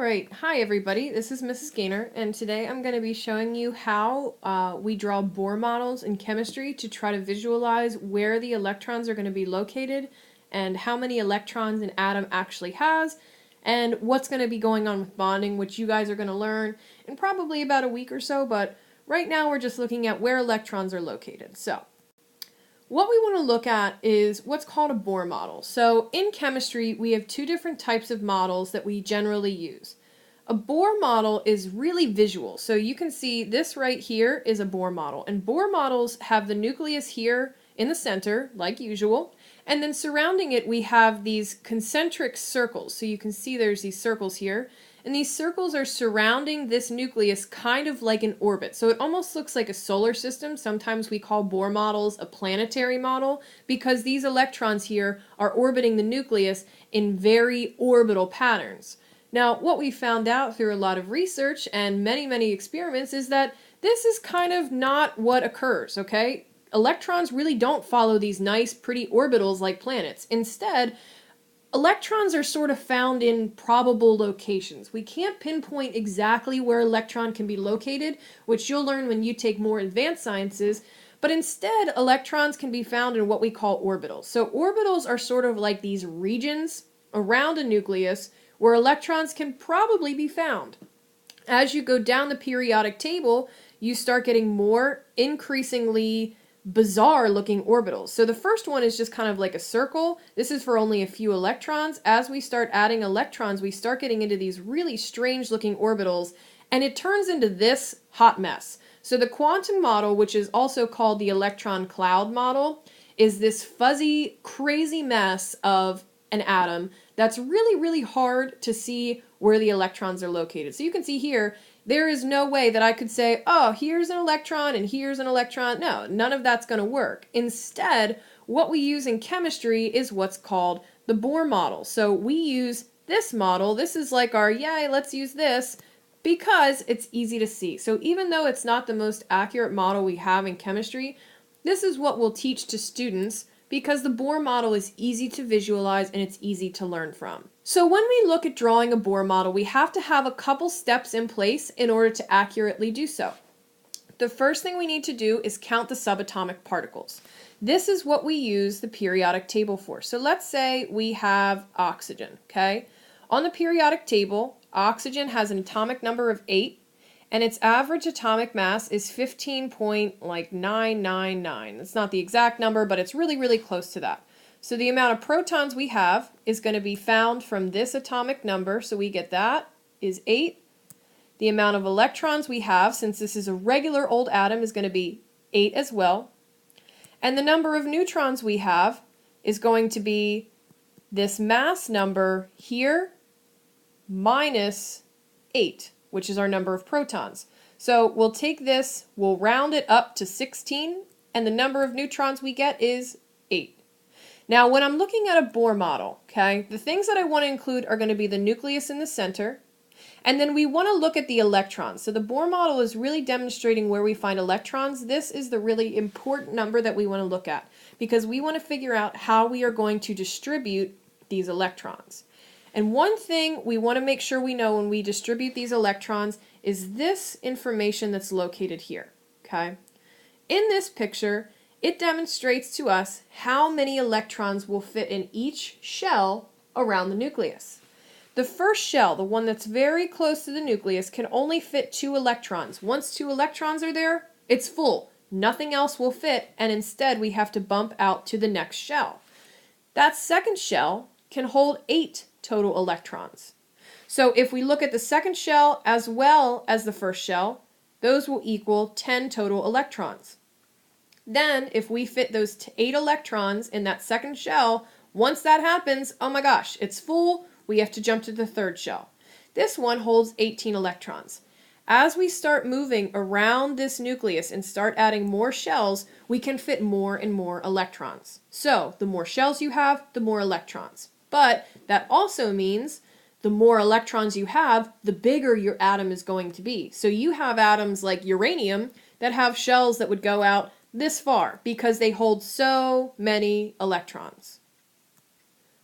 Alright, hi everybody, this is Mrs. Gaynor, and today I'm going to be showing you how we draw Bohr models in chemistry to try to visualize where the electrons are going to be located and how many electrons an atom actually has and what's going to be going on with bonding, which you guys are going to learn in probably about a week or so, but right now we're just looking at where electrons are located. So, what we want to look at is what's called a Bohr model. So in chemistry, we have two different types of models that we generally use. A Bohr model is really visual. So you can see this right here is a Bohr model. And Bohr models have the nucleus here in the center, like usual. And then surrounding it, we have these concentric circles. So you can see there's these circles here. And these circles are surrounding this nucleus kind of like an orbit. So it almost looks like a solar system. Sometimes we call Bohr models a planetary model because these electrons here are orbiting the nucleus in very orbital patterns. Now, what we found out through a lot of research and many experiments is that this is kind of not what occurs, okay? Electrons really don't follow these nice, pretty orbitals like planets. Instead, electrons are sort of found in probable locations. We can't pinpoint exactly where electron can be located, which you'll learn when you take more advanced sciences, but instead electrons can be found in what we call orbitals. So orbitals are sort of like these regions around a nucleus where electrons can probably be found. As you go down the periodic table, you start getting more increasingly bizarre looking orbitals. So the first one is just kind of like a circle. This is for only a few electrons. As we start adding electrons, we start getting into these really strange looking orbitals, and it turns into this hot mess. So the quantum model, which is also called the electron cloud model, is this fuzzy, crazy mess of an atom that's really hard to see where the electrons are located. So you can see here, there is no way that I could say, oh, here's an electron and here's an electron. No, none of that's going to work. Instead, what we use in chemistry is what's called the Bohr model. So we use this model. This is like our, yay, let's use this, because it's easy to see. So even though it's not the most accurate model we have in chemistry, this is what we'll teach to students because the Bohr model is easy to visualize and it's easy to learn from. So when we look at drawing a Bohr model, we have to have a couple steps in place in order to accurately do so. The first thing we need to do is count the subatomic particles. This is what we use the periodic table for. So let's say we have oxygen, okay? On the periodic table, oxygen has an atomic number of 8, and its average atomic mass is 15.999. It's not the exact number, but it's really close to that. So the amount of protons we have is going to be found from this atomic number, so we get that is 8. The amount of electrons we have, since this is a regular old atom, is going to be 8 as well. And the number of neutrons we have is going to be this mass number here minus 8. Which is our number of protons. So we'll take this, we'll round it up to 16, and the number of neutrons we get is 8. Now when I'm looking at a Bohr model, okay, the things that I want to include are going to be the nucleus in the center, and then we want to look at the electrons. So the Bohr model is really demonstrating where we find electrons. This is the really important number that we want to look at, because we want to figure out how we are going to distribute these electrons. And one thing we want to make sure we know when we distribute these electrons is this information that's located here, okay? In this picture, it demonstrates to us how many electrons will fit in each shell around the nucleus. The first shell, the one that's very close to the nucleus, can only fit 2 electrons. Once 2 electrons are there, it's full. Nothing else will fit, and instead we have to bump out to the next shell. That second shell can hold 8 total electrons. So if we look at the second shell as well as the first shell, those will equal 10 total electrons. Then if we fit those 8 electrons in that second shell, once that happens, oh my gosh, it's full, we have to jump to the third shell. This one holds 18 electrons. As we start moving around this nucleus and start adding more shells, we can fit more and more electrons. So the more shells you have, the more electrons. But that also means the more electrons you have, the bigger your atom is going to be. So you have atoms like uranium that have shells that would go out this far because they hold so many electrons.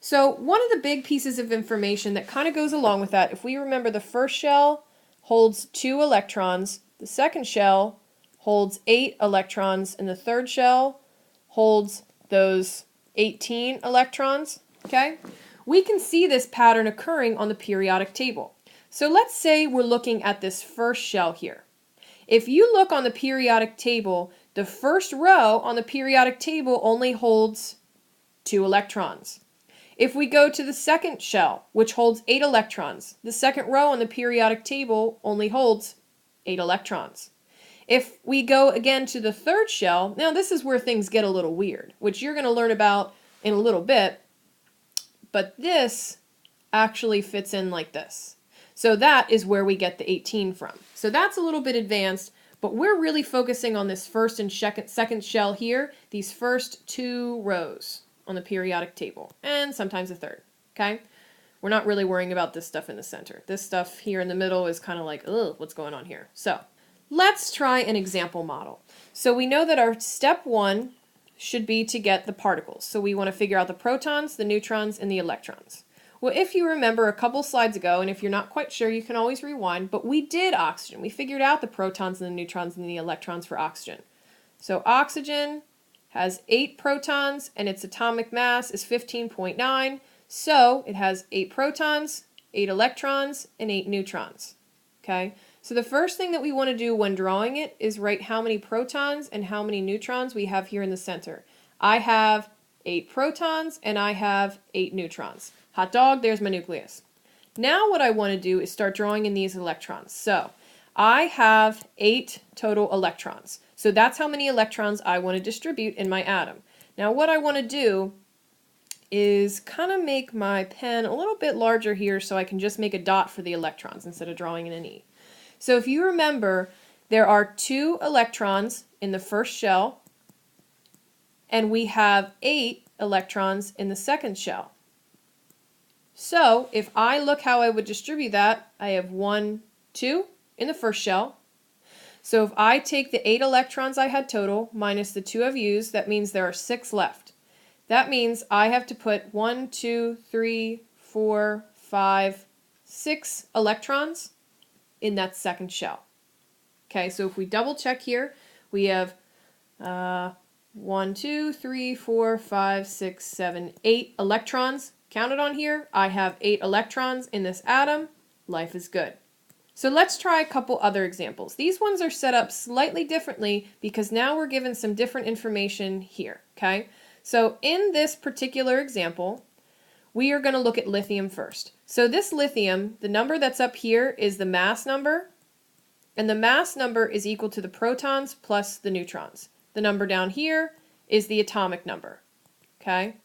So one of the big pieces of information that kind of goes along with that, if we remember, the first shell holds 2 electrons, the second shell holds 8 electrons, and the third shell holds those 18 electrons, okay? We can see this pattern occurring on the periodic table. So let's say we're looking at this first shell here. If you look on the periodic table, the first row on the periodic table only holds 2 electrons. If we go to the second shell, which holds 8 electrons, the second row on the periodic table only holds 8 electrons. If we go again to the third shell, now this is where things get a little weird, which you're going to learn about in a little bit, but this actually fits in like this. So that is where we get the 18 from. So that's a little bit advanced, but we're really focusing on this first and second shell here, these first 2 rows on the periodic table, and sometimes a third, okay? We're not really worrying about this stuff in the center. This stuff here in the middle is kind of like, ugh, what's going on here? So let's try an example model. So we know that our step 1 should be to get the particles. So we want to figure out the protons, the neutrons, and the electrons. Well, if you remember a couple slides ago, and if you're not quite sure, you can always rewind, but we did oxygen. We figured out the protons and the neutrons and the electrons for oxygen. So oxygen has 8 protons and its atomic mass is 15.9. So it has 8 protons, 8 electrons, and 8 neutrons. Okay? So the first thing that we want to do when drawing it is write how many protons and how many neutrons we have here in the center. I have 8 protons and I have 8 neutrons. Hot dog, there's my nucleus. Now what I want to do is start drawing in these electrons. So I have 8 total electrons. So that's how many electrons I want to distribute in my atom. Now what I want to do is kind of make my pen a little bit larger here so I can just make a dot for the electrons instead of drawing in an E. So if you remember, there are 2 electrons in the first shell, and we have 8 electrons in the second shell. So if I look how I would distribute that, I have 1, 2 in the first shell. So if I take the 8 electrons I had total minus the 2 I've used, that means there are 6 left. That means I have to put 1, 2, 3, 4, 5, 6 electrons in that second shell. Okay, so if we double check here, we have 1, 2, 3, 4, 5, 6, 7, 8 electrons counted on here. I have 8 electrons in this atom. Life is good. So let's try a couple other examples. These ones are set up slightly differently because now we're given some different information here, okay? So in this particular example, we are going to look at lithium first. So this lithium, the number that's up here is the mass number, and the mass number is equal to the protons plus the neutrons. The number down here is the atomic number, okay?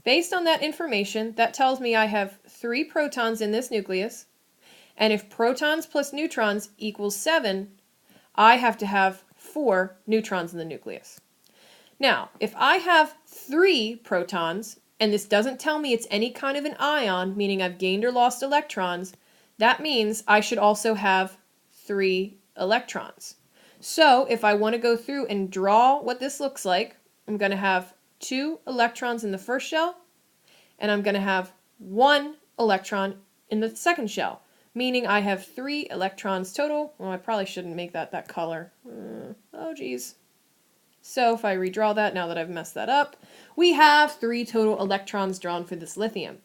Based on that information, that tells me I have 3 protons in this nucleus, and if protons plus neutrons equals 7, I have to have 4 neutrons in the nucleus. Now, if I have 3 protons, and this doesn't tell me it's any kind of an ion, meaning I've gained or lost electrons, that means I should also have 3 electrons. So if I want to go through and draw what this looks like, I'm going to have 2 electrons in the first shell, and I'm going to have 1 electron in the second shell, meaning I have 3 electrons total. Well, I probably shouldn't make that color. Oh, geez. So if I redraw that, now that I've messed that up, we have 3 total electrons drawn for this lithium.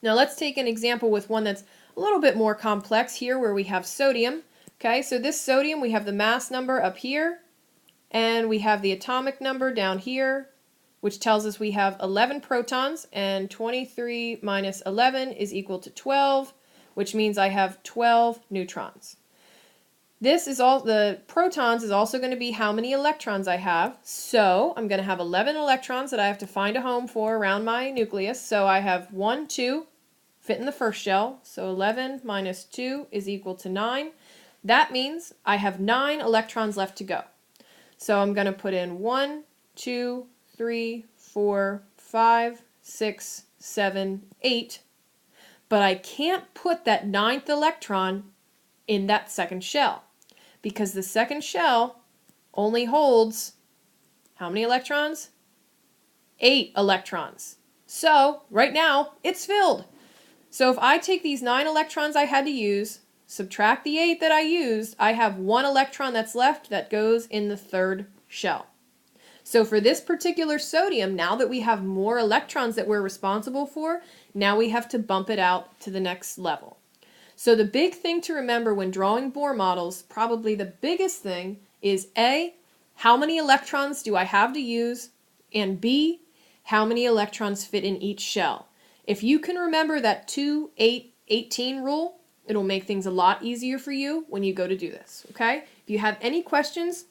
Now let's take an example with one that's a little bit more complex here where we have sodium. Okay, so this sodium, we have the mass number up here, and we have the atomic number down here, which tells us we have 11 protons, and 23 minus 11 is equal to 12, which means I have 12 neutrons. This is all, the protons is also going to be how many electrons I have. So I'm going to have 11 electrons that I have to find a home for around my nucleus. So I have 1, 2 fit in the first shell. So 11 minus 2 is equal to 9. That means I have 9 electrons left to go. So I'm going to put in 1, 2, 3, 4, 5, 6, 7, 8. But I can't put that 9th electron in that second shell, because the second shell only holds how many electrons? 8 electrons. So right now it's filled. So if I take these 9 electrons I had to use, subtract the 8 that I used, I have 1 electron that's left that goes in the third shell. So for this particular sodium, now that we have more electrons that we're responsible for, now we have to bump it out to the next level. So the big thing to remember when drawing Bohr models, probably the biggest thing, is A, how many electrons do I have to use? And B, how many electrons fit in each shell? If you can remember that 2, 8, 18 rule, it'll make things a lot easier for you when you go to do this, okay? If you have any questions,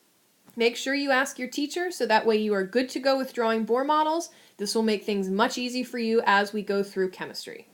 make sure you ask your teacher so that way you are good to go with drawing Bohr models. This will make things much easier for you as we go through chemistry.